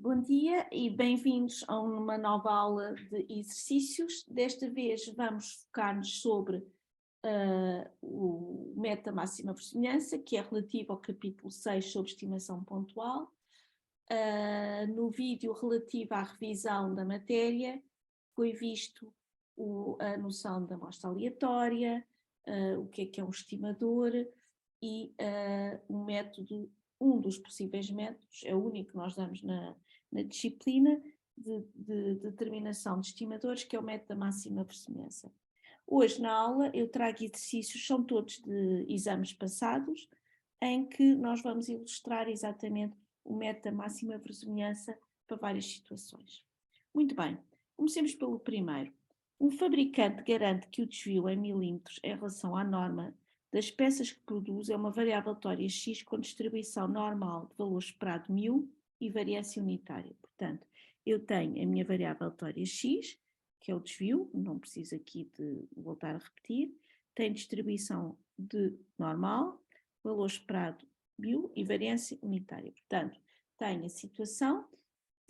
Bom dia e bem-vindos a uma nova aula de exercícios. Desta vez vamos focar-nos sobre o meta máxima verossimilhança, que é relativo ao capítulo 6 sobre estimação pontual. No vídeo relativo à revisão da matéria, foi visto a noção da amostra aleatória, o que é um estimador e um dos possíveis métodos, é o único que nós damos na disciplina de determinação de estimadores, que é o método da máxima verossimilhança. Hoje na aula eu trago exercícios, são todos de exames passados, em que nós vamos ilustrar exatamente o método da máxima verossimilhança para várias situações. Muito bem, comecemos pelo primeiro. Um fabricante garante que o desvio em milímetros em relação à norma das peças que produz é uma variável aleatória x com distribuição normal de valor esperado μ e variância unitária. Portanto, eu tenho a minha variável aleatória x, que é o desvio, não preciso aqui de voltar a repetir, tem distribuição de normal, valor esperado μ e variância unitária. Portanto, tenho a situação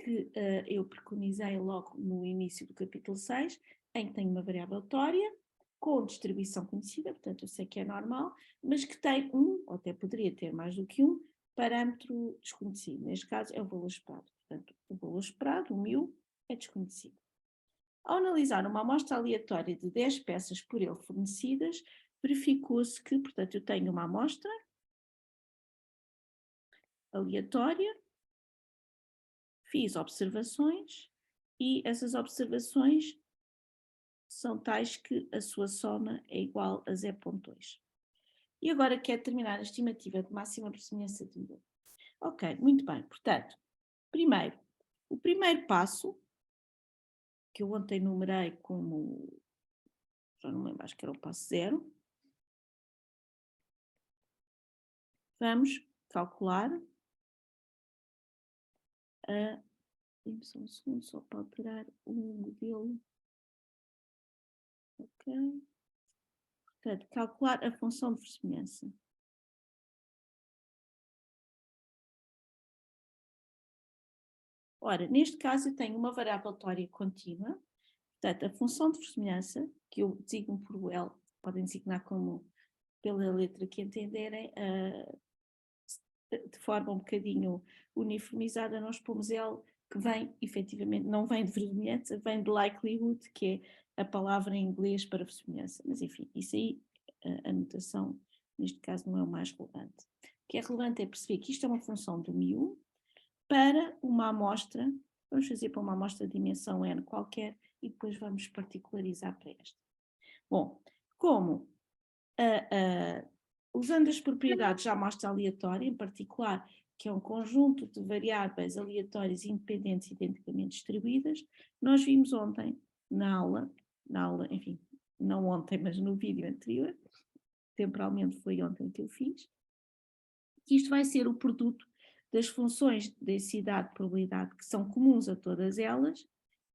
que eu preconizei logo no início do capítulo 6, em que tenho uma variável aleatória com distribuição conhecida, portanto eu sei que é normal, mas que tem ou até poderia ter mais do que um, parâmetro desconhecido. Neste caso é o valor esperado. Portanto, o valor esperado, o μ, é desconhecido. Ao analisar uma amostra aleatória de 10 peças por ele fornecidas, verificou-se que, portanto, eu tenho uma amostra aleatória, fiz observações e essas observações são tais que a sua soma é igual a 0,2. E agora quero terminar a estimativa de máxima verossimilhança de μ. Ok, muito bem. Portanto, o primeiro passo, que eu ontem numerei como, já não lembro, acho que era o passo 0, vamos calcular dê-me só um segundo só para alterar o modelo. Ok. Portanto, calcular a função de verossimilhança. Ora, neste caso eu tenho uma variável aleatória contínua, portanto, a função de verossimilhança, que eu designo por L, podem designar como pela letra que entenderem, de forma um bocadinho uniformizada, nós pomos L, que vem, efetivamente, não vem de verossimilhança, vem de likelihood, que é a palavra em inglês para verossimilhança. Mas, enfim, isso aí, a notação, neste caso, não é o mais relevante. O que é relevante é perceber que isto é uma função do μ para uma amostra, vamos fazer para uma amostra de dimensão n qualquer e depois vamos particularizar para esta. Bom, como usando as propriedades da amostra aleatória, em particular, que é um conjunto de variáveis aleatórias independentes identicamente distribuídas, nós vimos ontem na aula, enfim, não ontem, mas no vídeo anterior, temporalmente foi ontem que eu fiz, que isto vai ser o produto das funções de densidade e probabilidade que são comuns a todas elas,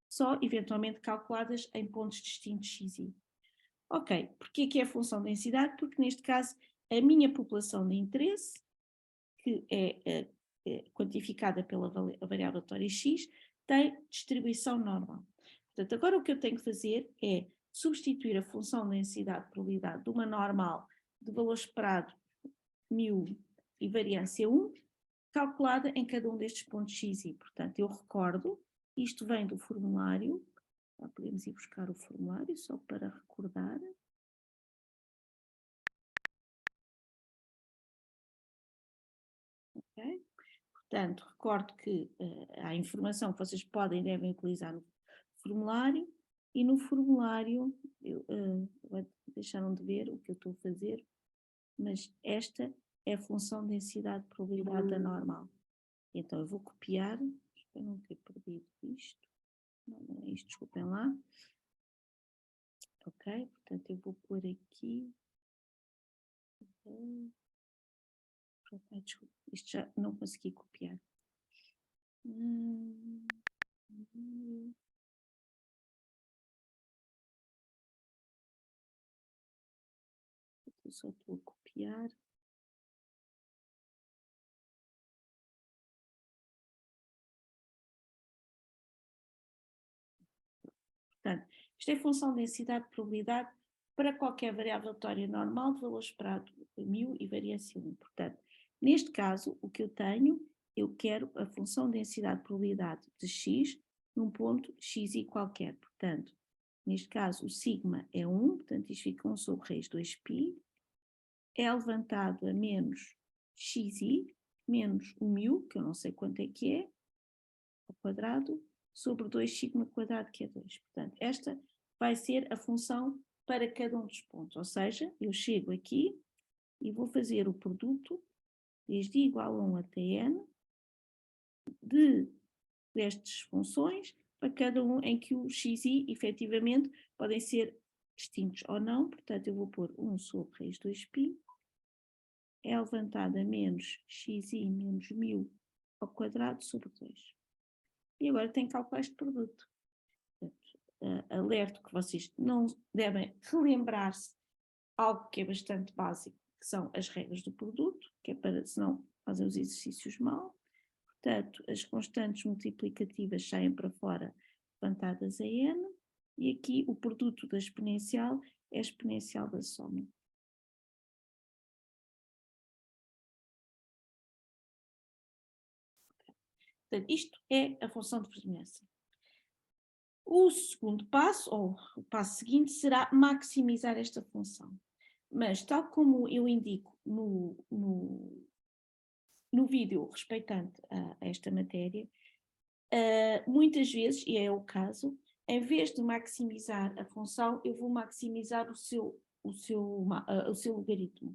só eventualmente calculadas em pontos distintos x e y. Ok, porquê que é a função de densidade? Porque neste caso a minha população de interesse, que é quantificada pela variável aleatória x, tem distribuição normal. Portanto, agora o que eu tenho que fazer é substituir a função de densidade e probabilidade de uma normal de valor esperado μ e variância 1, calculada em cada um destes pontos x e y. Portanto, eu recordo, isto vem do formulário, já podemos ir buscar o formulário só para recordar. Okay? Portanto, recordo que há informação que vocês podem e devem utilizar no formulário, e no formulário, deixaram de ver o que eu estou a fazer, mas esta é a função de densidade de probabilidade da normal. Então eu vou copiar, espero não ter perdido isto, não é isto, desculpem lá. Ok, portanto eu vou pôr aqui. Desculpa, isto já não consegui copiar. Eu só estou a copiar. Portanto, isto é função de densidade de probabilidade para qualquer variável aleatória normal de valor esperado μ e variância 1. Portanto, neste caso, o que eu tenho, eu quero a função de densidade de probabilidade de x num ponto xi qualquer. Portanto, neste caso, o sigma é 1, portanto, isto fica 1 sobre raiz 2π, é levantado a menos xi, menos o μ, que eu não sei quanto é que é, ao quadrado, sobre 2 sigma quadrado, que é 2. Portanto, esta vai ser a função para cada um dos pontos. Ou seja, eu chego aqui e vou fazer o produto desde i igual a 1 até n destas funções para cada um em que o xi efetivamente podem ser distintos ou não. Portanto, eu vou pôr 1 sobre raiz 2π é levantado a menos xi menos μ ao quadrado sobre 2. E agora tenho que calcular este produto. Portanto, alerto que vocês não devem relembrar-se algo que é bastante básico, que são as regras do produto, que é para, senão, fazer os exercícios mal. Portanto, as constantes multiplicativas saem para fora, levantadas a n, e aqui o produto da exponencial é a exponencial da soma. Portanto, isto é a função de predominância. O segundo passo, ou o passo seguinte, será maximizar esta função. Mas, tal como eu indico no vídeo respeitante a esta matéria, muitas vezes, e é o caso, em vez de maximizar a função, eu vou maximizar o seu logaritmo.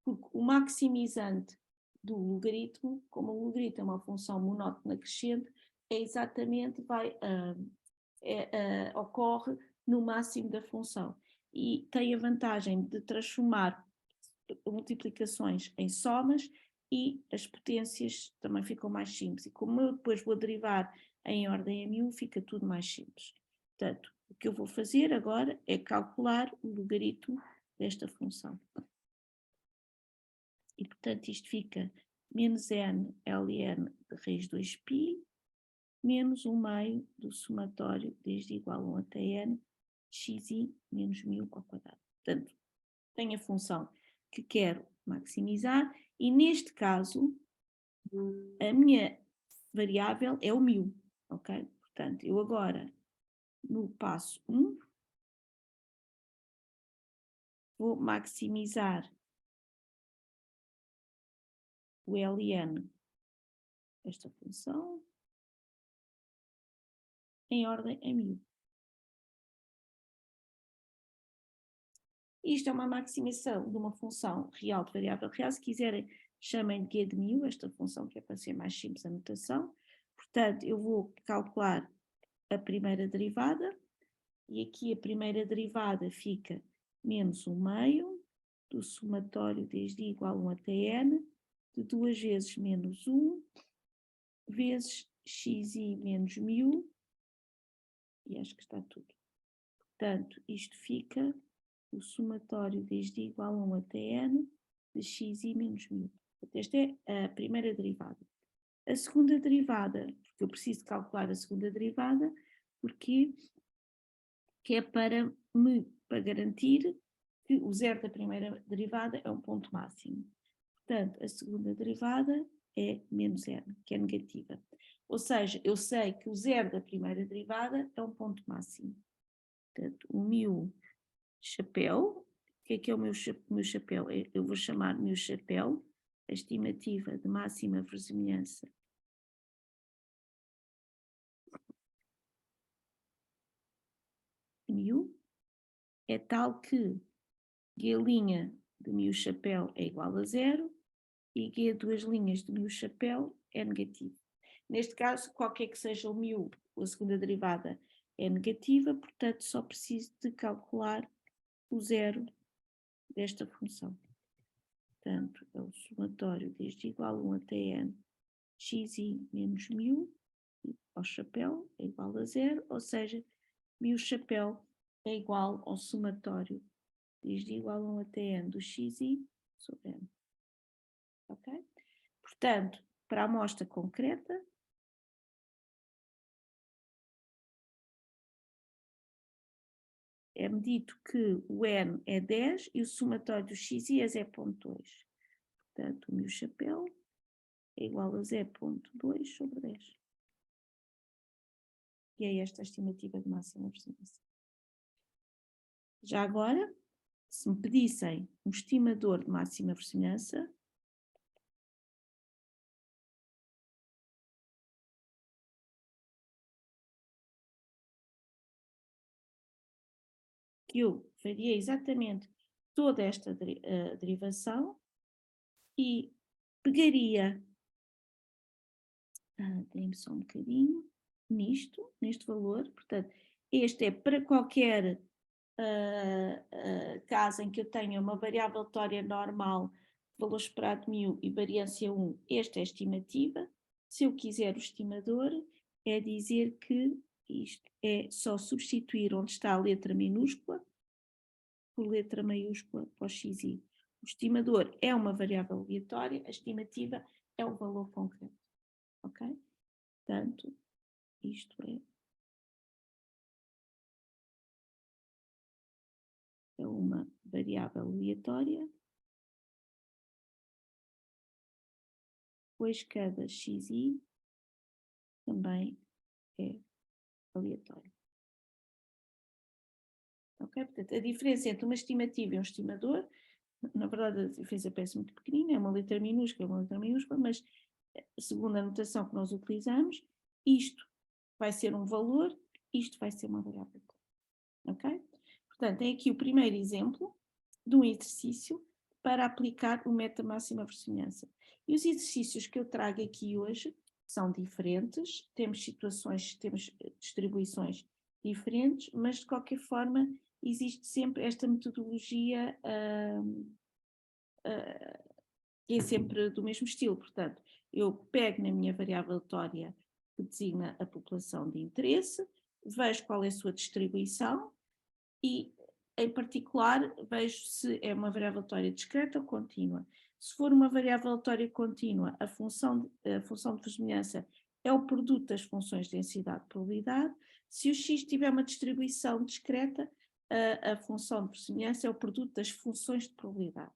Porque o maximizante do logaritmo, como o logaritmo é uma função monótona crescente, é exatamente, ocorre no máximo da função. E tem a vantagem de transformar multiplicações em somas e as potências também ficam mais simples. E como eu depois vou derivar em ordem μ, fica tudo mais simples. Portanto, o que eu vou fazer agora é calcular o logaritmo desta função. E, portanto, isto fica menos n ln de raiz 2π menos 1 meio do somatório desde igual a 1 até n xi menos μ ao quadrado. Portanto, tenho a função que quero maximizar e, neste caso, a minha variável é o μ, ok? Portanto, eu agora, no passo 1, vou maximizar o ln desta função em ordem a μ. Isto é uma maximização de uma função real de variável real. Se quiserem, chamem de g de μ, esta função, que é para ser mais simples a notação. Portanto, eu vou calcular a primeira derivada, e aqui a primeira derivada fica menos 1 meio do somatório desde i igual a 1 até n, de 2 vezes menos 1, vezes xi menos μ, e acho que está tudo. Portanto, isto fica o somatório desde i igual a 1 até n de xi menos μ. Esta é a primeira derivada. A segunda derivada, porque eu preciso calcular a segunda derivada, porque é para garantir que o zero da primeira derivada é um ponto máximo. Portanto, a segunda derivada é menos n, que é negativa. Ou seja, eu sei que o zero da primeira derivada é um ponto máximo. Portanto, o meu chapéu, o que é o meu chapéu? Eu vou chamar meu chapéu a estimativa de máxima verossimilhança μ, é tal que G' de meu chapéu é igual a 0 e G duas linhas de meu chapéu é negativo. Neste caso, qualquer que seja o μ, a segunda derivada é negativa, portanto só preciso de calcular o zero desta função. Portanto, é o somatório desde igual a 1 até n xi menos μ ao chapéu é igual a 0, ou seja, μ chapéu é igual ao somatório desde igual a 1 até n do xi sobre n. Ok? Portanto, para a amostra concreta, é-me dito que o n é 10 e o somatório do xi é 0,2. Portanto, o meu chapéu é igual a 0,2 sobre 10. E é esta a estimativa de máxima verossimilhança. Já agora, se me pedissem um estimador de máxima verossimilhança, que eu faria exatamente toda esta derivação e pegaria, tem-me só um bocadinho, neste valor, portanto, este é para qualquer caso em que eu tenha uma variável aleatória normal, valor esperado 1000 e variância 1, esta é a estimativa. Se eu quiser o estimador, é dizer que isto é só substituir onde está a letra minúscula por letra maiúscula para o xi. O estimador é uma variável aleatória, a estimativa é o valor concreto. Ok? Portanto, isto é uma variável aleatória, pois cada xi também é aleatório. Ok? Portanto, a diferença entre uma estimativa e um estimador, na verdade a diferença parece muito pequenina, é uma letra minúscula, mas segundo a notação que nós utilizamos, isto vai ser um valor, isto vai ser uma variável. Ok? Portanto, tem aqui o primeiro exemplo de um exercício para aplicar o método máxima verossimilhança. E os exercícios que eu trago aqui hoje são diferentes, temos situações, temos distribuições diferentes, mas de qualquer forma existe sempre esta metodologia que é sempre do mesmo estilo. Portanto, eu pego na minha variável aleatória que designa a população de interesse, vejo qual é a sua distribuição e, em particular, vejo se é uma variável aleatória discreta ou contínua. Se for uma variável aleatória contínua, a função de verossimilhança é o produto das funções de densidade e probabilidade. Se o x tiver uma distribuição discreta, a função de verossimilhança é o produto das funções de probabilidade.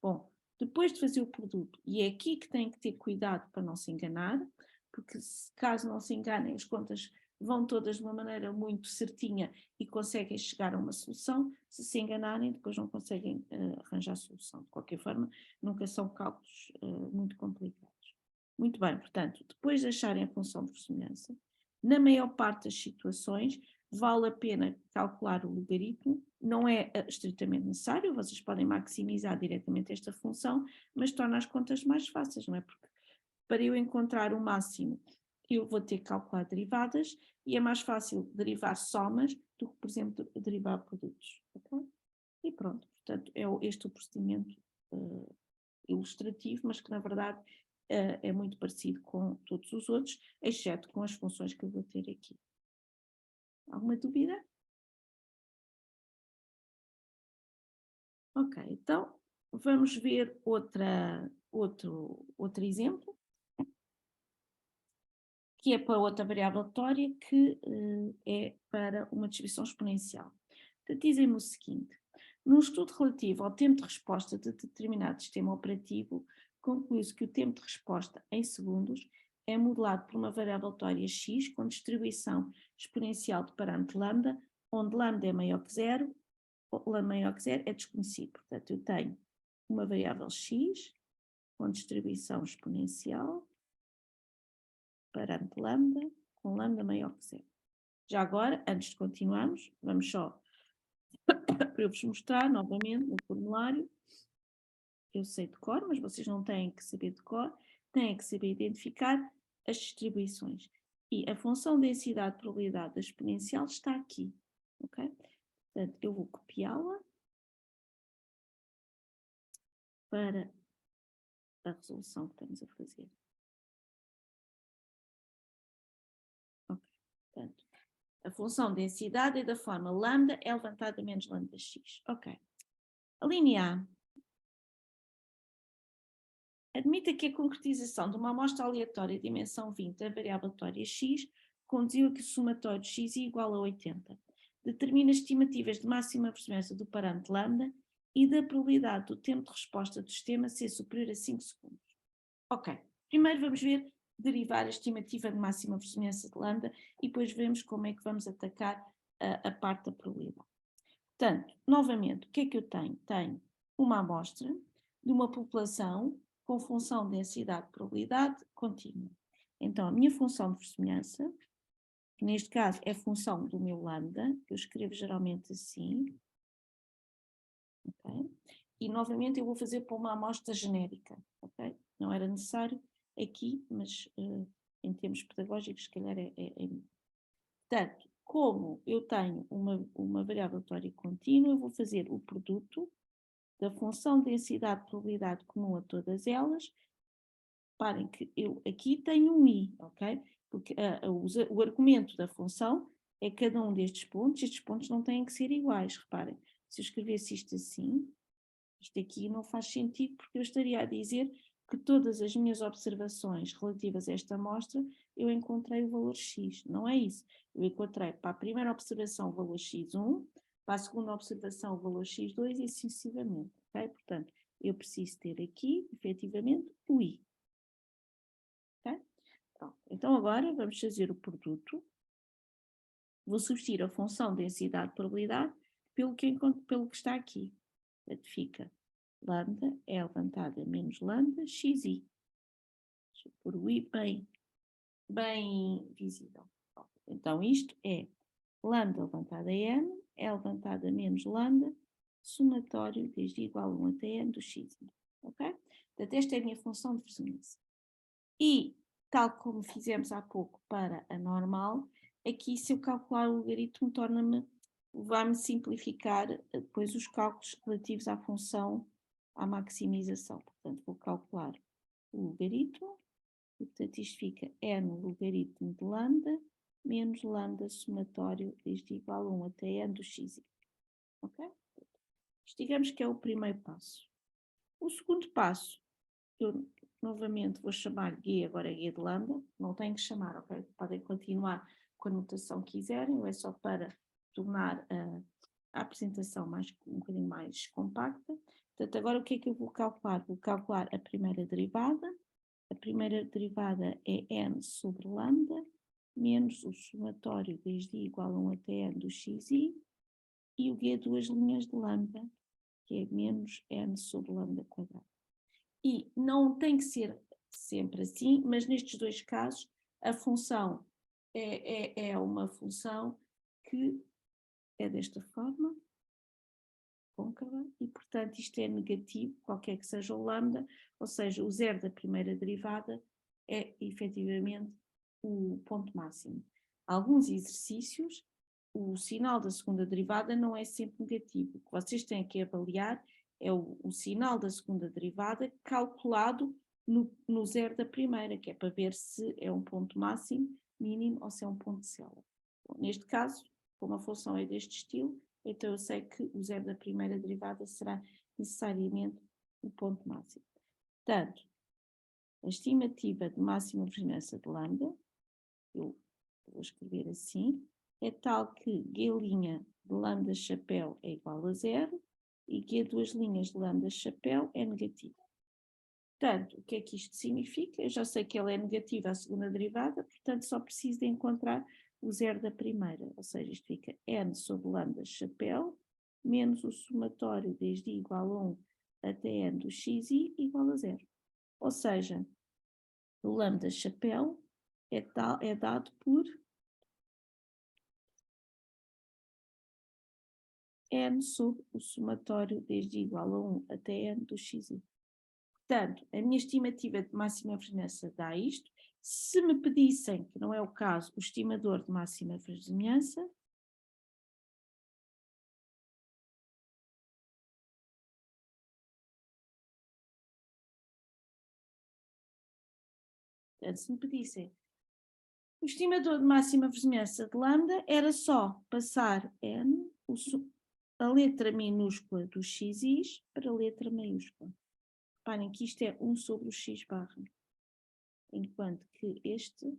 Bom, depois de fazer o produto, e é aqui que tem que ter cuidado para não se enganar, porque caso não se enganem, as contas vão todas de uma maneira muito certinha e conseguem chegar a uma solução. Se enganarem, depois não conseguem arranjar a solução. De qualquer forma, nunca são cálculos muito complicados. Muito bem, portanto, depois de acharem a função de verossimilhança, na maior parte das situações, vale a pena calcular o logaritmo, não é estritamente necessário, vocês podem maximizar diretamente esta função, mas torna as contas mais fáceis, não é? Porque para eu encontrar o máximo, eu vou ter que calcular derivadas e é mais fácil derivar somas do que, por exemplo, derivar produtos. Okay? E pronto, portanto, é este o procedimento ilustrativo, mas que na verdade é muito parecido com todos os outros, exceto com as funções que eu vou ter aqui. Alguma dúvida? Ok, então vamos ver outro exemplo, que é para outra variável aleatória, que é para uma distribuição exponencial. Portanto, dizem-me o seguinte: num estudo relativo ao tempo de resposta de determinado sistema operativo, conclui-se que o tempo de resposta em segundos é modelado por uma variável aleatória x com distribuição exponencial de parâmetro lambda, onde lambda é maior que zero, lambda maior que zero é desconhecido. Portanto, eu tenho uma variável x com distribuição exponencial, parâmetro lambda, com lambda maior que zero. Já agora, antes de continuarmos, vamos só para eu vos mostrar novamente no formulário. Eu sei de cor, mas vocês não têm que saber de cor, têm que saber identificar as distribuições. E a função densidade de probabilidade da exponencial está aqui, ok? Portanto, eu vou copiá-la para a resolução que estamos a fazer. Ok, portanto, a função densidade é da forma lambda é levantada menos lambda x. Ok. A linha A. Admita que a concretização de uma amostra aleatória de dimensão 20 da variável aleatória x conduziu a que o somatório de x é igual a 80. determina as estimativas de máxima verossimilhança do parâmetro lambda e da probabilidade do tempo de resposta do sistema ser superior a 5 segundos. Ok, primeiro vamos ver derivar a estimativa de máxima verossimilhança de lambda e depois vemos como é que vamos atacar a parte da probabilidade. Portanto, novamente, o que é que eu tenho? Tenho uma amostra de uma população com função de densidade de probabilidade contínua. Então, a minha função de verossimilhança, que neste caso é função do meu lambda, que eu escrevo geralmente assim, ok? E novamente eu vou fazer para uma amostra genérica, ok? Não era necessário aqui, mas em termos pedagógicos, se calhar é. Portanto, como eu tenho uma variável aleatória contínua, eu vou fazer o produto da função de densidade de probabilidade comum a todas elas. Reparem que eu aqui tenho um i, ok? Porque o argumento da função é cada um destes pontos não têm que ser iguais, reparem. Se eu escrevesse isto assim, isto aqui não faz sentido, porque eu estaria a dizer que todas as minhas observações relativas a esta amostra, eu encontrei o valor x. Não é isso. Eu encontrei para a primeira observação o valor x1, para a segunda observação o valor x2 e assim sucessivamente. Okay? Portanto, eu preciso ter aqui, efetivamente, o i. Okay? Então agora vamos fazer o produto. Vou substituir a função densidade de probabilidade pelo que está aqui. Portanto, fica lambda é levantada menos lambda xi. Deixa eu pôr o i bem visível. Então isto é lambda levantada a n é levantada menos lambda somatório desde igual a 1 até n do x. Ok? Portanto, esta é a minha função de verossimilhança. E, tal como fizemos há pouco para a normal, aqui se eu calcular o logaritmo vai-me simplificar depois os cálculos relativos à função, à maximização. Portanto, vou calcular o logaritmo, e portanto isto fica n logaritmo de lambda menos lambda somatório desde igual a 1 até n do x. Ok? Isto digamos que é o primeiro passo. O segundo passo, eu novamente vou chamar G, agora é G de lambda, não tenho que chamar, ok? Podem continuar com a notação que quiserem, é só para tornar a apresentação um bocadinho mais compacta. Portanto, agora o que é que eu vou calcular? Vou calcular a primeira derivada. A primeira derivada é n sobre lambda, menos o somatório desde i igual a 1 até n do xi, e o G duas linhas de lambda, que é menos n sobre lambda quadrado. E não tem que ser sempre assim, mas nestes dois casos a função é uma função que é desta forma, côncava, e portanto isto é negativo, qualquer que seja o lambda, ou seja, o zero da primeira derivada é efetivamente o ponto máximo. Alguns exercícios, o sinal da segunda derivada não é sempre negativo. O que vocês têm que avaliar é o sinal da segunda derivada calculado no zero da primeira, que é para ver se é um ponto máximo, mínimo ou se é um ponto de célula. Neste caso, como a função é deste estilo, então eu sei que o zero da primeira derivada será necessariamente o ponto máximo. Portanto, a estimativa de máxima verossimilhança de lambda, eu vou escrever assim, é tal que G' de lambda chapéu é igual a zero e G duas linhas de lambda chapéu é negativo. Portanto, o que é que isto significa? Eu já sei que ela é negativa à segunda derivada, portanto só preciso de encontrar o zero da primeira, ou seja, isto fica n sobre lambda chapéu, menos o somatório desde i igual a 1 até n do xi igual a zero. Ou seja, o lambda chapéu é dado por n sobre o somatório desde i igual a 1 até n do xi. Portanto, a minha estimativa de máxima verossimilhança dá isto. Se me pedissem, que não é o caso, o estimador de máxima verossimilhança, se me pedissem o estimador de máxima verossimilhança de lambda, era só passar n, a letra minúscula do xi para a letra maiúscula. Reparem que isto é 1 sobre o x barra, enquanto que este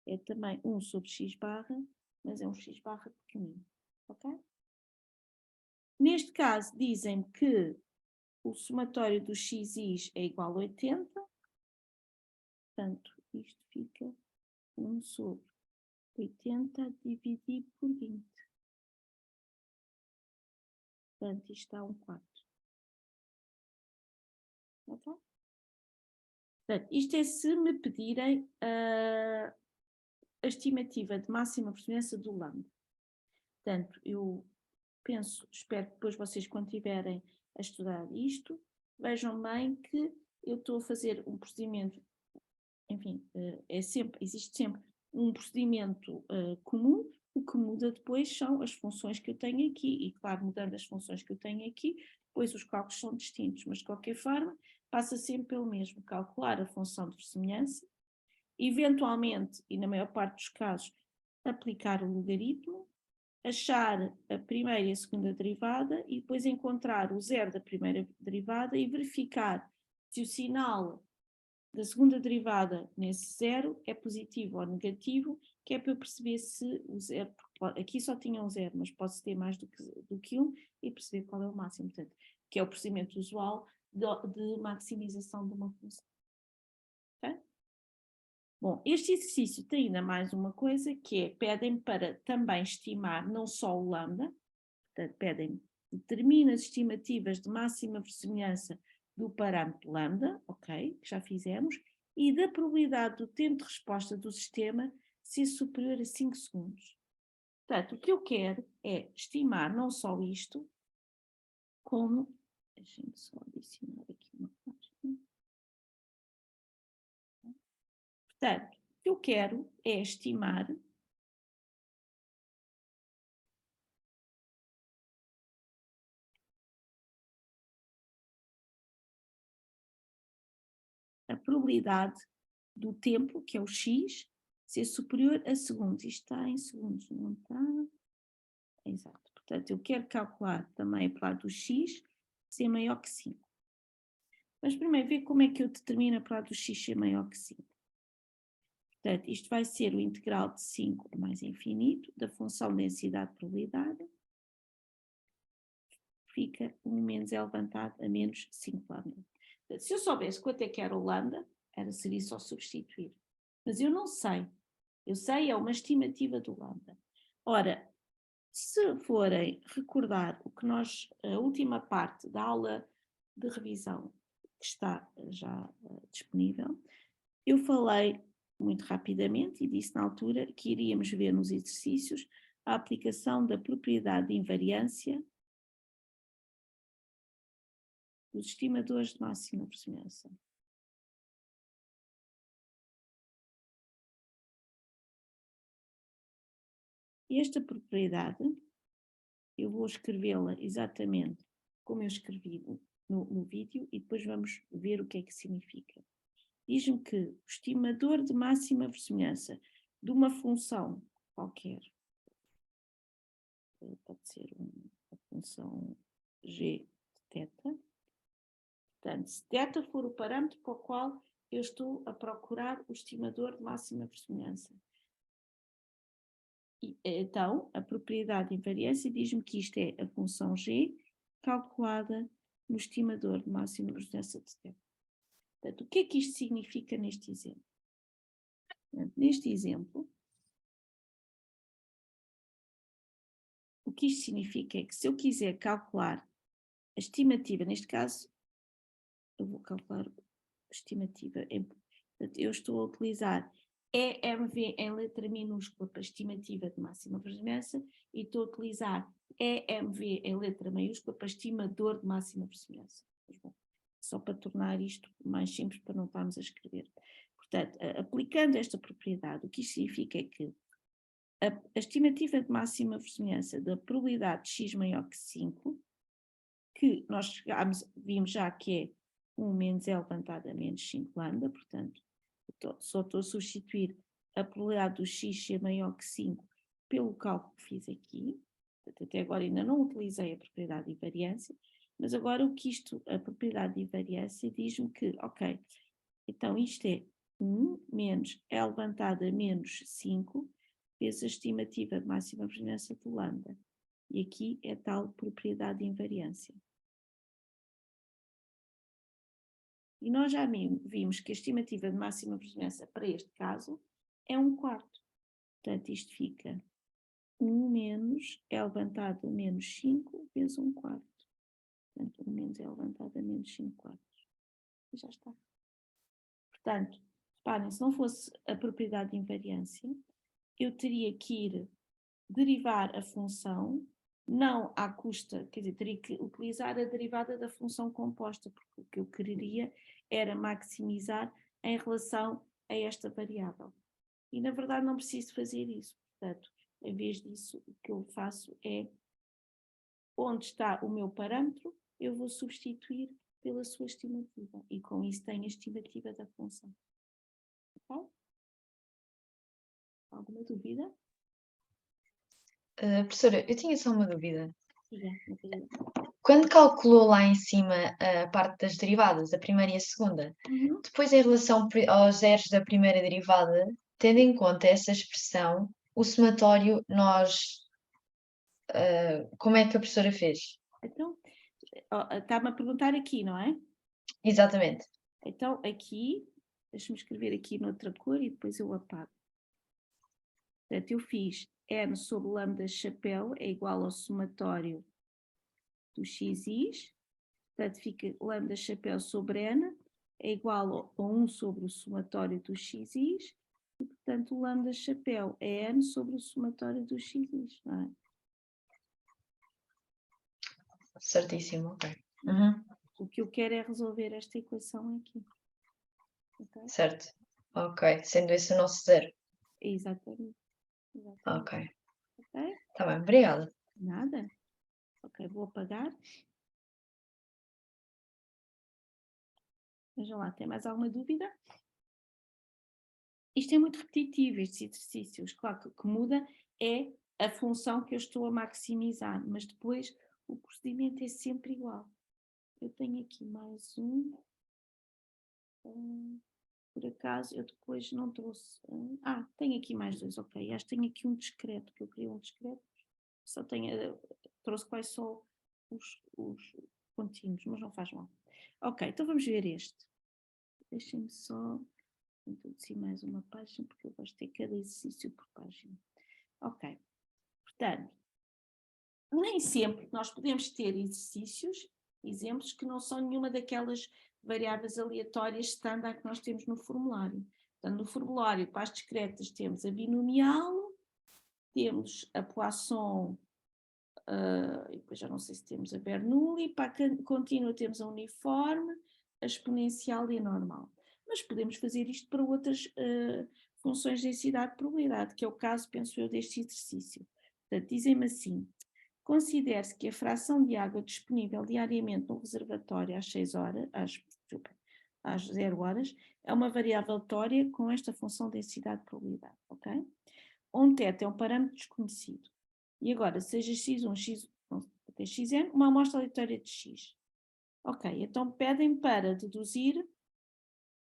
é também 1 sobre x barra, mas é um x barra pequenino. ok? Neste caso, dizem-me que o somatório dos xis é igual a 80, portanto, isto fica 1 sobre 80 dividido por 20. Portanto, isto dá 1/4. Ok? Portanto, isto é se me pedirem a estimativa de máxima verossimilhança do lambda. Portanto, eu espero que depois vocês, quando estiverem a estudar isto, vejam bem que eu estou a fazer um procedimento, enfim, existe sempre um procedimento comum. O que muda depois são as funções que eu tenho aqui, e claro, mudando as funções que eu tenho aqui, depois os cálculos são distintos, mas de qualquer forma passa sempre pelo mesmo: calcular a função de verossimilhança, eventualmente, e na maior parte dos casos, aplicar o logaritmo, achar a primeira e a segunda derivada e depois encontrar o zero da primeira derivada e verificar se o sinal da segunda derivada nesse zero é positivo ou negativo, que é para eu perceber se o zero, aqui só tinha um zero, mas pode ter mais do que um, e perceber qual é o máximo, portanto, que é o procedimento usual de maximização de uma função. Okay? Bom, este exercício tem ainda mais uma coisa, que é, pedem para também estimar não só o lambda, portanto, pedem, determina as estimativas de máxima verossimilhança do parâmetro lambda, ok, que já fizemos, e da probabilidade do tempo de resposta do sistema ser superior a 5 segundos. Portanto, o que eu quero é estimar não só isto, como, deixem-me só adicionar aqui uma página. Portanto, o que eu quero é estimar a probabilidade do tempo, que é o x, ser superior a segundos. Isto está em segundos, não está? Exato. Portanto, eu quero calcular também a probabilidade do x ser maior que 5. Mas primeiro ver como é que eu determino a probabilidade do x ser maior que 5. Portanto, isto vai ser o integral de 5 mais infinito da função densidade de probabilidade. Fica 1 menos L levantado a menos 5 lambda. Portanto, se eu soubesse quanto é que era o lambda, seria só substituir. Mas eu não sei. Eu sei, é uma estimativa do lambda. Ora, se forem recordar o que a última parte da aula de revisão que está já disponível, eu falei muito rapidamente e disse na altura que iríamos ver nos exercícios a aplicação da propriedade de invariância dos estimadores de máxima verossimilhança. Esta propriedade, eu vou escrevê-la exatamente como eu escrevi no vídeo e depois vamos ver o que é que significa. Diz-me que o estimador de máxima verossimilhança de uma função qualquer, pode ser a função g de θ, portanto, se θ for o parâmetro para o qual eu estou a procurar o estimador de máxima verossimilhança. Então, a propriedade de invariância diz-me que isto é a função g calculada no estimador de máxima verossimilhança de θ. Portanto, o que é que isto significa neste exemplo? Portanto, neste exemplo, o que isto significa é que se eu quiser calcular a estimativa, neste caso, eu vou calcular a estimativa, portanto, eu estou a utilizar EMV em letra minúscula para estimativa de máxima verossimilhança e estou a utilizar EMV em letra maiúscula para estimador de máxima verossimilhança. Só para tornar isto mais simples, para não estarmos a escrever. Portanto, aplicando esta propriedade, o que isto significa é que a estimativa de máxima verossimilhança da probabilidade de x maior que 5, que nós vimos já que é 1 menos L levantado a menos 5 lambda, portanto, só estou a substituir a probabilidade do x ser maior que 5 pelo cálculo que fiz aqui. Portanto, até agora ainda não utilizei a propriedade de invariância, mas agora a propriedade de invariância diz-me que, ok, então isto é 1 menos L levantado a menos 5 vezes a estimativa de máxima verossimilhança do lambda. E aqui é tal propriedade de invariância. E nós já vimos que a estimativa de máxima verossimilhança para este caso é 1/4. Portanto, isto fica 1 menos é levantado a menos 5 vezes 1/4. Portanto, 1 menos é levantado a menos 5/4. E já está. Portanto, reparem, se não fosse a propriedade de invariância, eu teria que ir derivar a função, não à custa, quer dizer, teria que utilizar a derivada da função composta, porque o que eu quereria era maximizar em relação a esta variável. E, na verdade, não preciso fazer isso. Portanto, em vez disso, o que eu faço é, onde está o meu parâmetro, eu vou substituir pela sua estimativa. E com isso tenho a estimativa da função. Ok? Alguma dúvida? Professora, eu tinha só uma dúvida. Diga, Matilde. Quando calculou lá em cima a parte das derivadas, a primeira e a segunda, depois em relação aos zeros da primeira derivada, tendo em conta essa expressão, o somatório como é que a professora fez? Então, está-me a perguntar aqui, não é? Exatamente. Então, aqui, deixa-me escrever aqui noutra cor e depois eu apago. Portanto, eu fiz n sobre lambda chapéu é igual ao somatório do xis, portanto, fica lambda chapéu sobre n é igual a 1 sobre o somatório do xis, e, portanto, o lambda chapéu é n sobre o somatório do xis, não é? Certíssimo, ok. O que eu quero é resolver esta equação aqui. Okay? Certo. Ok. Sendo esse o nosso zero. Exatamente. Ok. Ok? Tá bem, obrigada. Nada. Ok, vou apagar. Vejam lá, tem mais alguma dúvida? Isto é muito repetitivo, estes exercícios. Claro que o que muda é a função que eu estou a maximizar, mas depois o procedimento é sempre igual. Eu tenho aqui mais um. Por acaso, eu depois não trouxe. Tenho aqui mais dois, ok. Acho que tenho aqui um discreto, que eu queria um discreto. Só tenho. Trouxe quase só os contínuos, mas não faz mal. Ok, então vamos ver este. Deixem-me só introduzir mais uma página, porque eu gosto de ter cada exercício por página. Ok, portanto, nem sempre nós podemos ter exercícios, exemplos, que não são nenhuma daquelas variáveis aleatórias standard que nós temos no formulário. Portanto, no formulário, para as discretas, temos a binomial, temos a Poisson, e depois já não sei se temos a Bernoulli, para a contínua temos a uniforme, a exponencial e a normal. Mas podemos fazer isto para outras funções de densidade de probabilidade, que é o caso, penso eu, deste exercício. Portanto, dizem-me assim: considere-se que a fração de água disponível diariamente no reservatório às 6 horas, às 0 horas, é uma variável aleatória com esta função de densidade de probabilidade, ok? Onde θ é um parâmetro desconhecido. E agora, seja x1, x, até xn, uma amostra aleatória de x. Ok, então pedem para deduzir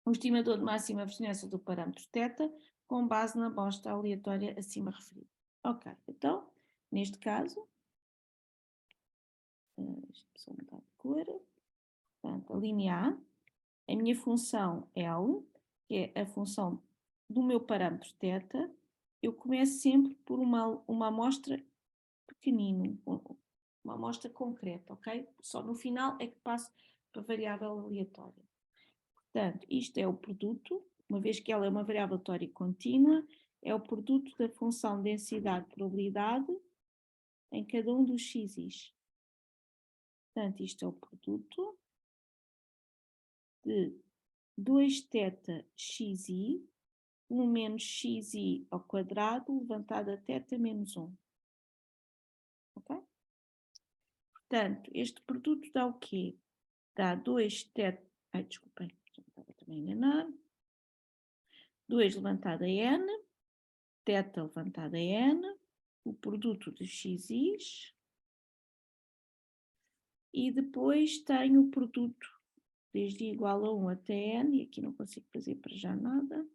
o estimador de máxima verossimilhança do parâmetro θ com base na amostra aleatória acima referida. Ok, então, neste caso, deixa-me só mudar de cor. Portanto, a linha A minha função L, que é a função do meu parâmetro θ, eu começo sempre por uma amostra pequenina, uma amostra concreta, ok? Só no final é que passo para a variável aleatória. Portanto, isto é o produto, uma vez que ela é uma variável aleatória contínua, é o produto da função densidade probabilidade em cada um dos x's. Portanto, isto é o produto de 2θ xi, 1 menos xi ao quadrado, levantado a θ menos 1. Ok? Portanto, este produto dá o quê? Dá 2θ... desculpem, estava também enganado. 2 levantado a n, θ levantado a n, o produto de x's, e depois tenho o produto desde igual a 1 até n, e aqui não consigo fazer para já nada,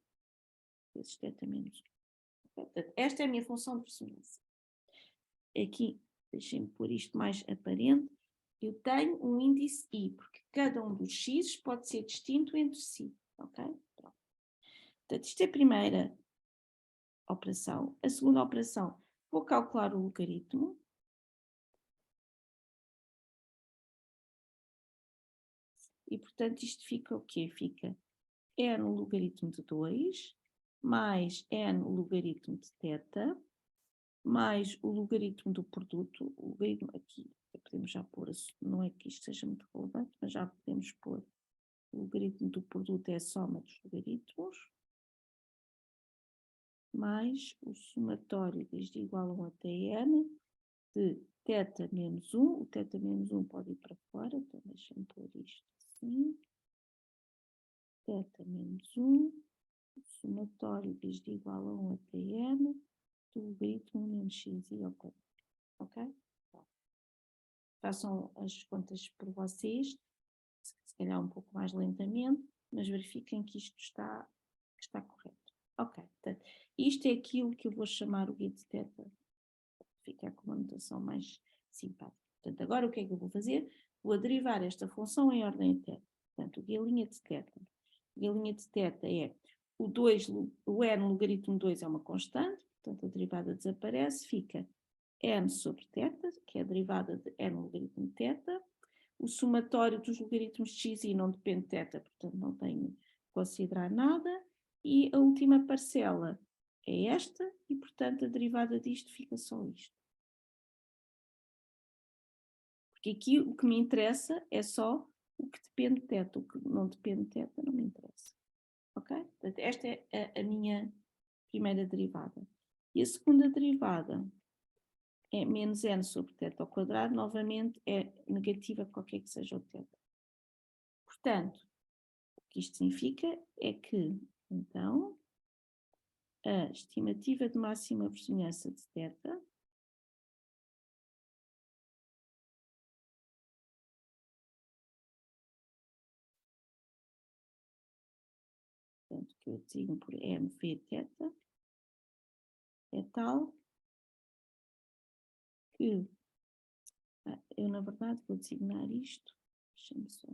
vezes θ menos 1. Portanto, esta é a minha função de verossimilhança. Aqui deixem-me pôr isto mais aparente, eu tenho um índice I, porque cada um dos x pode ser distinto entre si, ok? Pronto. Portanto, isto é a primeira operação. A segunda operação, vou calcular o logaritmo. E, portanto, isto fica o quê? Fica n logaritmo de 2, mais n logaritmo de θ, mais o logaritmo do produto, o logaritmo aqui, podemos já pôr, não é que isto seja muito relevante, mas já podemos pôr, o logaritmo do produto é a soma dos logaritmos, mais o somatório desde igual a 1 até n, de θ menos 1, o θ menos 1 pode ir para fora, então deixa-me pôr isto assim, θ menos 1, o somatório desde igual a 1 até n, do logaritmo menos x e ao quadrado, ok? Façam as contas por vocês, se calhar um pouco mais lentamente, mas verifiquem que isto está correto. Ok, portanto, isto é aquilo que eu vou chamar o guia de θ, fica com uma notação mais simpática. Portanto, agora o que é que eu vou fazer? Vou derivar esta função em ordem eterna. Portanto, o guia de θ. O guia de θ é o n logaritmo 2 é uma constante, portanto a derivada desaparece, fica n sobre θ, que é a derivada de n logaritmo de θ. O somatório dos logaritmos de x e não depende de θ, portanto não tenho que considerar nada. E a última parcela é esta, e portanto a derivada disto fica só isto. Porque aqui o que me interessa é só o que depende de θ, o que não depende de θ não me interessa. Ok? Portanto, esta é a minha primeira derivada. E a segunda derivada é menos n sobre θ ao quadrado, novamente é negativa qualquer que seja o θ. Portanto, o que isto significa é que, então, a estimativa de máxima verossimilhança de θ portanto, que eu designo por mvθ, é tal que eu, na verdade, vou designar isto, deixa-me só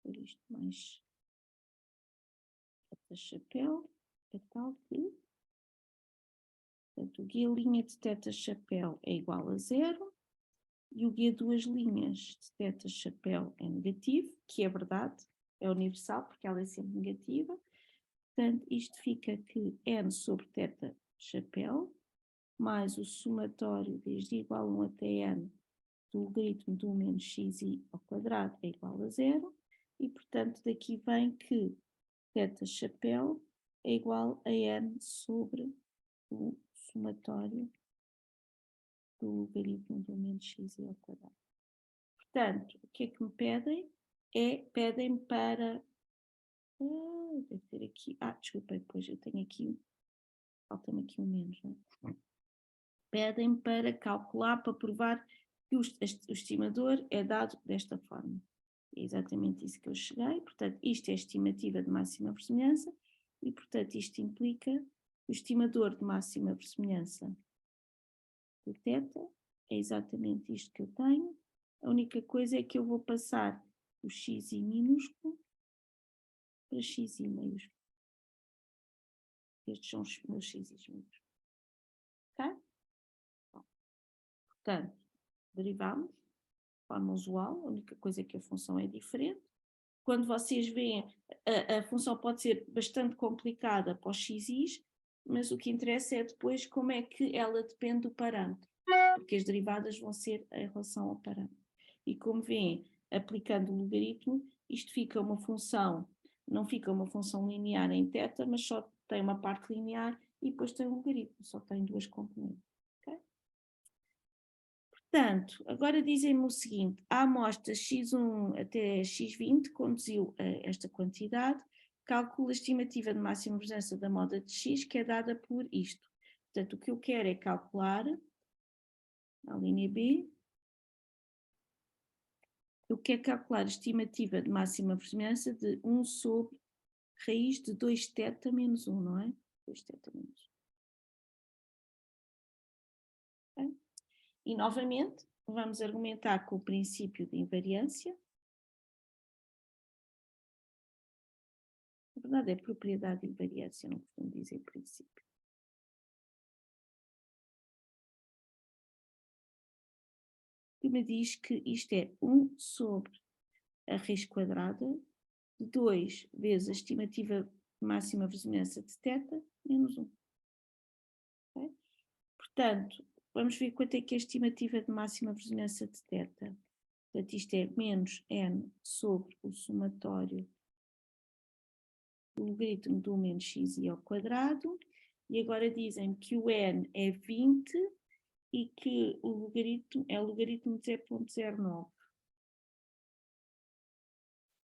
pôr isto mais θ chapéu, é tal que, portanto, o guia linha de θ chapéu é igual a 0 e o guia duas linhas de θ chapéu é negativo, que é verdade, é universal porque ela é sempre negativa. Portanto, isto fica que n sobre θ chapéu mais o somatório desde igual a 1 até n do logaritmo do menos xi ao quadrado é igual a 0 e, portanto, daqui vem que θ chapéu é igual a n sobre o somatório do logaritmo do menos xi ao quadrado. Portanto, o que é que me pedem? Pedem para... deve ter aqui... desculpem, depois eu tenho aqui... Falta-me aqui um menos, não é? Pedem para calcular, para provar que o estimador é dado desta forma. É exatamente isso que eu cheguei. Portanto, isto é a estimativa de máxima verossimilhança e, portanto, isto implica o estimador de máxima verossimilhança do θ é exatamente isto que eu tenho. A única coisa é que eu vou passar o xi minúsculo para xi maiúsculo. Estes são os meus xi minúsculos. Ok? Bom, portanto, derivamos de forma usual, a única coisa é que a função é diferente. Quando vocês veem, a função pode ser bastante complicada para os xis, mas o que interessa é depois como é que ela depende do parâmetro, porque as derivadas vão ser em relação ao parâmetro. E como veem, aplicando o logaritmo, isto fica uma função, não fica uma função linear em θ, mas só tem uma parte linear e depois tem um logaritmo, só tem duas componentes. Okay? Portanto, agora dizem-me o seguinte, a amostra x1 até x20 conduziu a esta quantidade, calcula a estimativa de máxima presença da moda de x, que é dada por isto. Portanto, o que eu quero é calcular, na linha B, eu quero calcular a estimativa de máxima verossimilhança de 1 sobre raiz de 2θ menos 1, não é? 2θ menos 1. Okay? E, novamente, vamos argumentar com o princípio de invariância. Na verdade, é propriedade de invariância, não costumo dizer princípio. Que me diz que isto é 1 sobre a raiz quadrada de 2 vezes a estimativa máxima verossimilhança de θ menos 1. Okay? Portanto, vamos ver quanto é que é a estimativa de máxima verossimilhança de θ. Portanto, isto é menos n sobre o somatório do logaritmo do menos xi ao quadrado. E agora dizem que o n é 20 e que o logaritmo é o logaritmo de 0,09.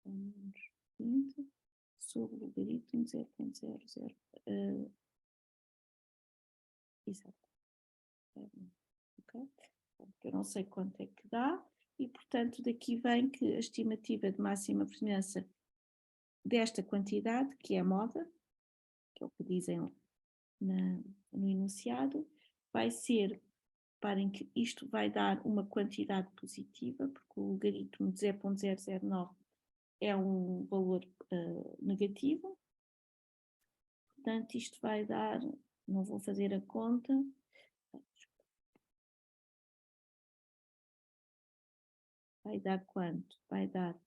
Menos 20 sobre o logaritmo de 0,00. Exato. Okay? Eu não sei quanto é que dá. E, portanto, daqui vem que a estimativa de máxima verossimilhança desta quantidade, que é a moda, que é o que dizem no enunciado, vai ser, reparem que isto vai dar uma quantidade positiva, porque o logaritmo de 0,009 é um valor negativo. Portanto, isto vai dar, não vou fazer a conta, vai dar quanto? Vai dar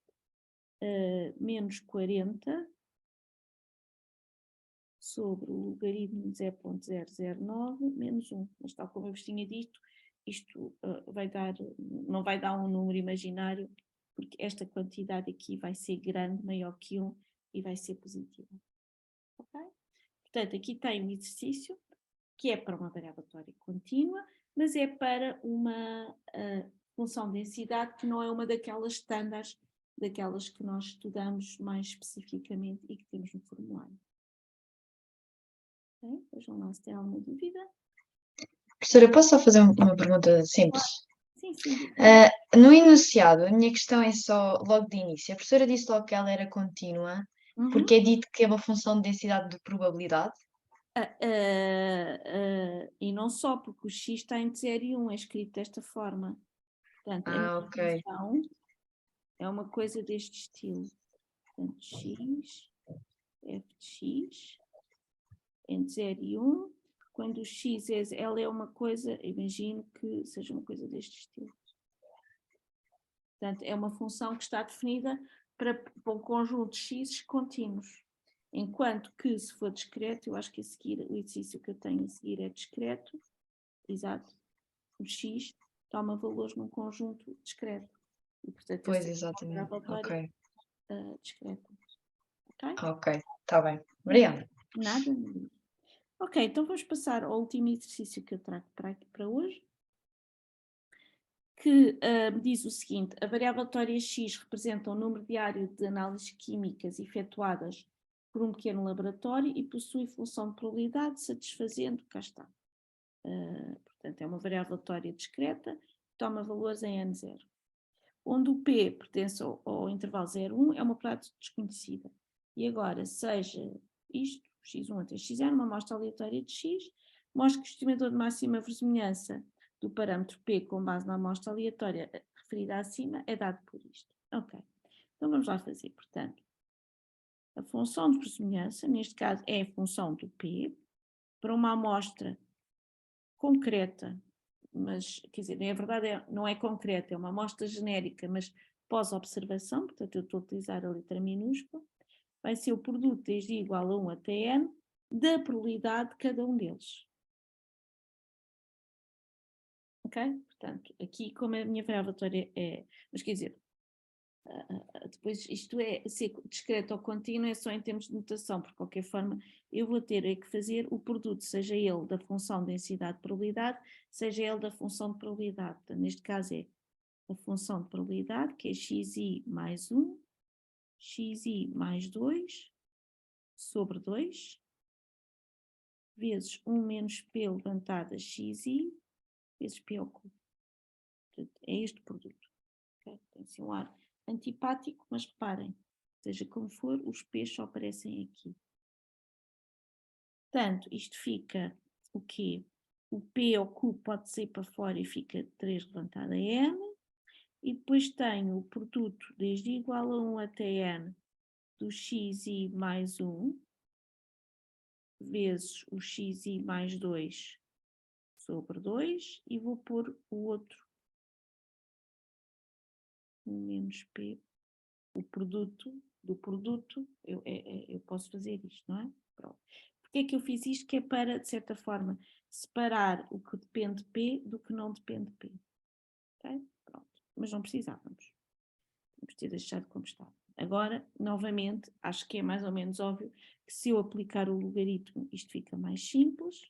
menos 40 sobre o logaritmo de 0,009 menos 1. Mas tal como eu vos tinha dito, isto vai dar, não vai dar um número imaginário, porque esta quantidade aqui vai ser grande, maior que 1, e vai ser positiva. Ok? Portanto, aqui tem um exercício que é para uma variável teórica contínua, mas é para uma função de densidade que não é uma daquelas standards, daquelas que nós estudamos mais especificamente e que temos no formulário. Okay? Vejam lá se tem alguma dúvida. Professora, posso só fazer uma pergunta simples? Sim, sim. No enunciado, a minha questão é só logo de início. A professora disse logo que ela era contínua, porque é dito que é uma função de densidade de probabilidade. E não só, porque o x está entre 0 e 1, é escrito desta forma. Portanto, a minha função é uma coisa deste estilo. Portanto, x, f de x, entre 0 e 1. Quando o x ela é uma coisa, imagino que seja uma coisa deste estilo. Portanto, é uma função que está definida para um conjunto de x contínuos. Enquanto que, se for discreto, eu acho que a seguir, o exercício que eu tenho a seguir é discreto. Exato. O x toma valores num conjunto discreto. E, portanto, pois, exatamente. Ok. Discreta. Ok? Ok, está bem. Obrigada. Nada. Ok, então vamos passar ao último exercício que eu trago para hoje, que diz o seguinte: a variável teórica x representa um número diário de análises químicas efetuadas por um pequeno laboratório e possui função de probabilidade, satisfazendo, cá está. Portanto, é uma variável teórica discreta, toma valores em n0. Onde o P pertence ao intervalo 0,1 é uma probabilidade desconhecida. E agora, seja isto, x1 até xn, uma amostra aleatória de x, mostra que o estimador de máxima verossimilhança do parâmetro P com base na amostra aleatória referida acima é dado por isto. Ok, então vamos lá fazer. Portanto, a função de verossimilhança, neste caso é a função do P, para uma amostra concreta, mas, quer dizer, na verdade não é concreta, é uma amostra genérica, mas pós-observação, portanto eu estou a utilizar a letra minúscula, vai ser o produto desde i igual a 1 até n da probabilidade de cada um deles. Ok? Portanto, aqui como a minha variável é, mas quer dizer, depois isto é ser discreto ou contínuo é só em termos de notação, por qualquer forma eu vou ter que fazer o produto, seja ele da função de densidade de probabilidade, seja ele da função de probabilidade. Portanto, neste caso é a função de probabilidade, que é xi mais 1, xi mais 2, sobre 2, vezes 1 menos p levantado a xi, vezes p oculto. Portanto, é este produto. Okay? Tem assim um ar antipático, mas reparem, seja como for, os p's só aparecem aqui. Portanto, isto fica o quê? o P ao cubo pode sair para fora e fica 3 levantado a N. E depois tenho o produto desde igual a 1 até N do xi mais 1 vezes o xi mais 2 sobre 2 e vou pôr o outro 1 menos P, o produto do produto, eu posso fazer isto, não é? Pronto. Porquê é que eu fiz isto? Que é para, de certa forma, separar o que depende de P do que não depende de P. Ok? Pronto. Mas não precisávamos. Vamos ter deixado como está. Agora, novamente, acho que é mais ou menos óbvio que se eu aplicar o logaritmo, isto fica mais simples.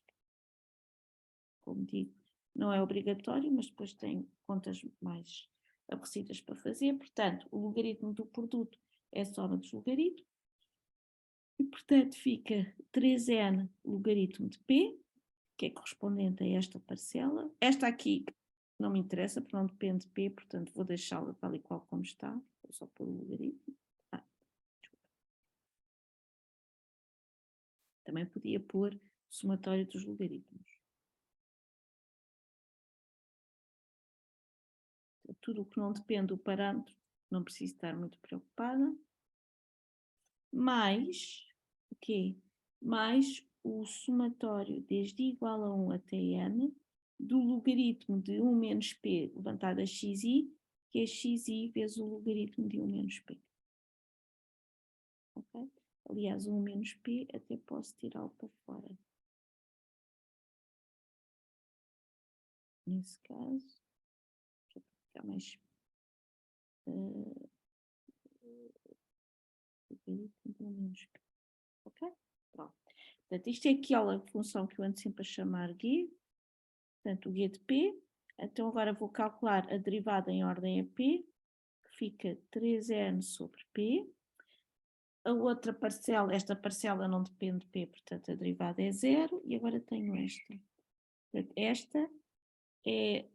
Como digo, não é obrigatório, mas depois tem contas mais aborrecidas para fazer. Portanto, o logaritmo do produto é a soma dos logaritmos. E, portanto, fica 3n logaritmo de p, que é correspondente a esta parcela. Esta aqui não me interessa, porque não depende de p, portanto, vou deixá-la tal e qual como está. Vou só pôr o logaritmo. Também podia pôr o somatório dos logaritmos. Tudo o que não depende do parâmetro, não preciso estar muito preocupada. Mais o quê? Mais o somatório desde igual a 1 até n do logaritmo de 1 menos p levantado a xi, que é xi vezes o logaritmo de 1 menos p. Okay? Aliás, 1 menos p até posso tirá-lo para fora. Nesse caso, para ficar mais... logaritmo de 1 menos p. Ok? Pronto. Portanto, isto é aquela função que eu ando sempre a chamar g. Portanto, o g de p. Então, agora vou calcular a derivada em ordem a p, que fica 3n sobre p. A outra parcela, esta parcela não depende de p, portanto, a derivada é 0. E agora tenho esta. Portanto, esta é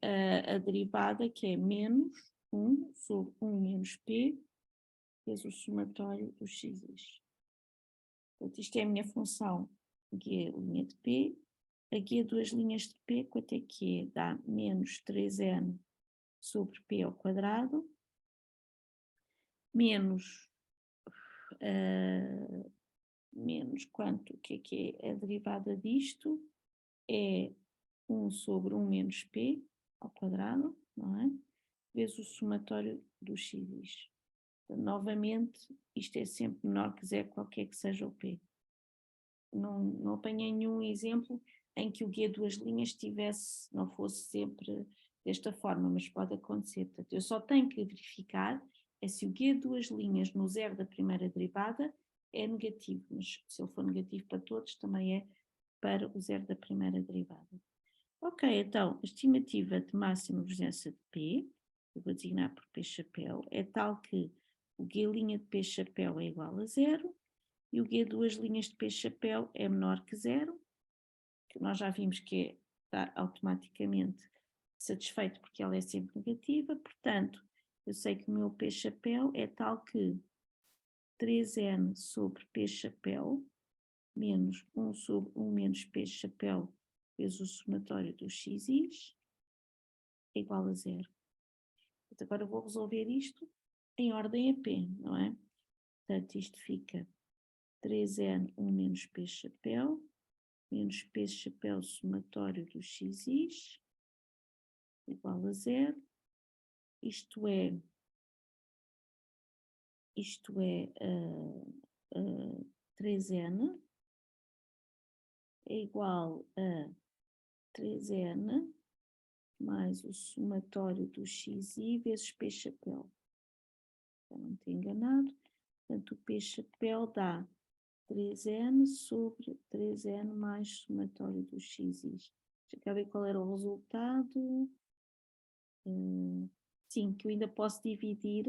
a derivada que é menos 1 sobre 1 menos p, vezes o somatório dos x. Portanto, isto é a minha função g linha de p. Aqui a duas linhas de p, quanto é que é? Dá menos 3n sobre p ao quadrado, menos, menos quanto, o que é a derivada disto? É 1 sobre 1 menos p ao quadrado, não é? Vezes o somatório do x. Então, novamente, isto é sempre menor que zero, qualquer que seja o p. Não apanhei nenhum exemplo em que o guia duas linhas não fosse sempre desta forma, mas pode acontecer. Portanto, eu só tenho que verificar se o guia duas linhas no zero da primeira derivada é negativo, mas se ele for negativo para todos, também é para o zero da primeira derivada. Ok, então, a estimativa de máxima presença de P, eu vou designar por P chapéu, é tal que o guia de P chapéu é igual a zero, e o G duas linhas de P chapéu é menor que zero, que nós já vimos que está automaticamente satisfeito porque ela é sempre negativa, portanto, eu sei que o meu P chapéu é tal que 3n sobre P chapéu menos 1 sobre 1 menos P chapéu vezes o somatório dos x's é igual a zero. Então, agora eu vou resolver isto em ordem a P, não é? Portanto, isto fica 3n 1 menos P chapéu, menos P chapéu somatório dos x's, igual a zero. Isto é 3n, é igual a 3n mais o somatório do xi vezes P chapéu. Já não estou enganado. Portanto, o P chapéu dá 3n sobre 3n mais somatório dos x's. Deixa eu ver qual era o resultado. Sim, que eu ainda posso dividir.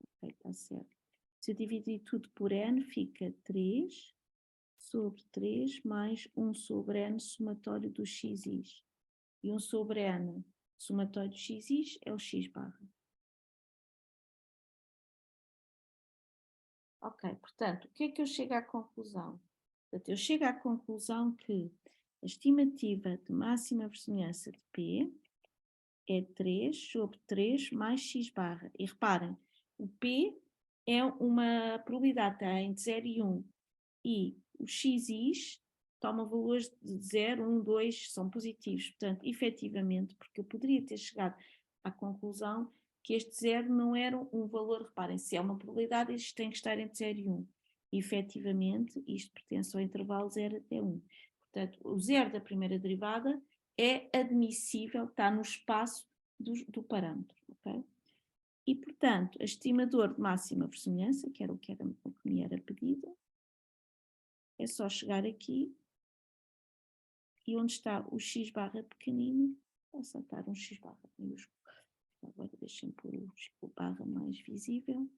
Ok, está certo. Se eu dividir tudo por n, fica 3 sobre 3 mais 1 sobre n somatório dos x's. E 1 sobre n somatório dos x's é o x barra. Ok, portanto, o que é que eu chego à conclusão? Portanto, eu chego à conclusão que A estimativa de máxima verossimilhança de P é 3 sobre 3 mais x barra. E reparem, o P é uma probabilidade, está entre 0 e 1. E os xis toma valores de 0, 1, 2, são positivos. Portanto, efetivamente, porque eu poderia ter chegado à conclusão que este 0 não era um valor, reparem, se é uma probabilidade, isto tem que estar entre 0 e 1. E, efetivamente, isto pertence ao intervalo 0 até 1. Portanto, o 0 da primeira derivada é admissível, está no espaço do parâmetro. Okay? E, portanto, a estimador de máxima verossimilhança, que era o que me era pedido, é só chegar aqui e onde está o x barra pequenino, vou saltar um x barra maiúsculo. Agora deixem pôr o barra mais visível.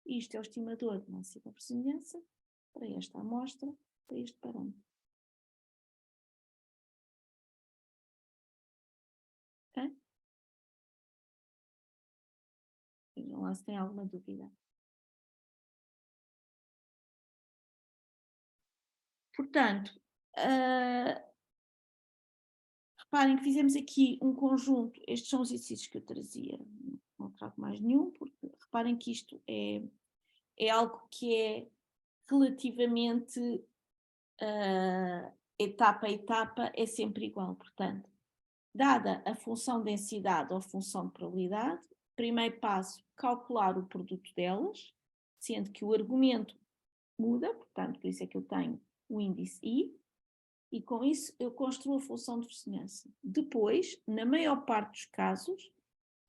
Isto é o estimador de máxima verossimilhança para esta amostra, para este parâmetro. Ok? Vejam lá se tem alguma dúvida. Portanto, reparem que fizemos aqui um conjunto, estes são os exercícios que eu trazia, não trago mais nenhum, porque reparem que isto é algo que é relativamente etapa a etapa, é sempre igual. Portanto, dada a função densidade ou função de probabilidade, primeiro passo, calcular o produto delas, sendo que o argumento muda, portanto, por isso é que eu tenho o índice I, e com isso eu construo a função de verossimilhança. Depois, na maior parte dos casos,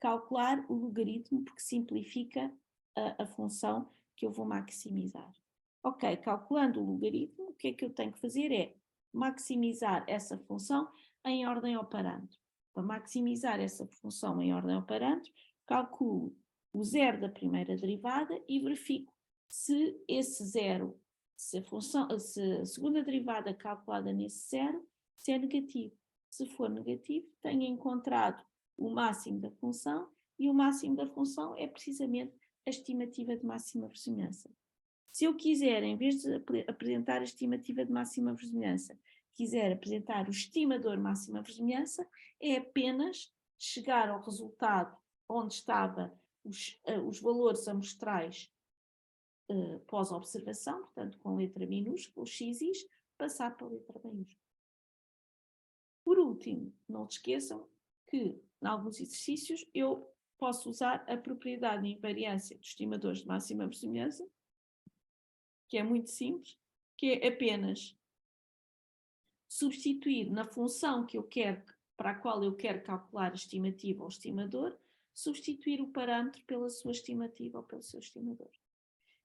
calcular o logaritmo, porque simplifica a função que eu vou maximizar. Ok, calculando o logaritmo, o que é que eu tenho que fazer é maximizar essa função em ordem ao parâmetro. Para maximizar essa função em ordem ao parâmetro, calculo o zero da primeira derivada e verifico se esse zero, se a segunda derivada calculada nesse zero, se é negativo. Se for negativo, tenho encontrado o máximo da função, e o máximo da função é precisamente a estimativa de máxima verossimilhança. Se eu quiser, em vez de apresentar a estimativa de máxima verossimilhança, quiser apresentar o estimador de máxima verossimilhança, é apenas chegar ao resultado onde estavam os valores amostrais pós-observação, portanto com letra minúscula, o xis, passar para a letra maiúscula. Por último, não se esqueçam que, em alguns exercícios, eu posso usar a propriedade de invariância dos estimadores de máxima verossimilhança, que é muito simples, que é apenas substituir na função que eu quero, para a qual eu quero calcular a estimativa ou estimador, substituir o parâmetro pela sua estimativa ou pelo seu estimador.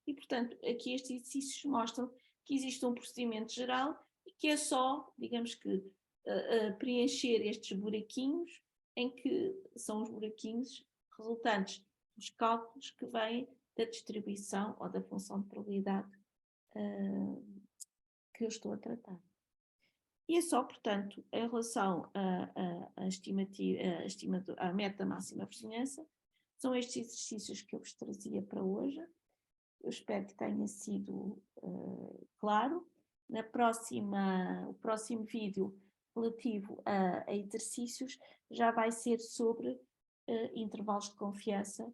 E, portanto, aqui estes exercícios mostram que existe um procedimento geral e que é só, digamos que, preencher estes buraquinhos, em que são os buraquinhos resultantes dos cálculos que vêm da distribuição ou da função de probabilidade que eu estou a tratar. E é só, portanto, em relação à meta máxima verossimilhança, são estes exercícios que eu vos trazia para hoje. Eu espero que tenha sido claro. O próximo vídeo relativo a exercícios já vai ser sobre intervalos de confiança,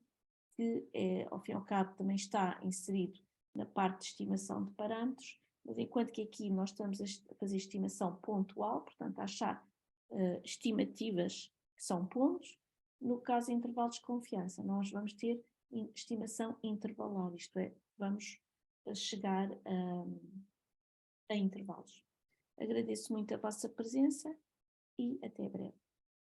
que ao fim e ao cabo também está inserido na parte de estimação de parâmetros, mas enquanto que aqui nós estamos a fazer estimação pontual, portanto a achar estimativas que são pontos, no caso de intervalos de confiança nós vamos ter estimação intervalar, isto é, vamos chegar a intervalos. Agradeço muito a vossa presença e até breve.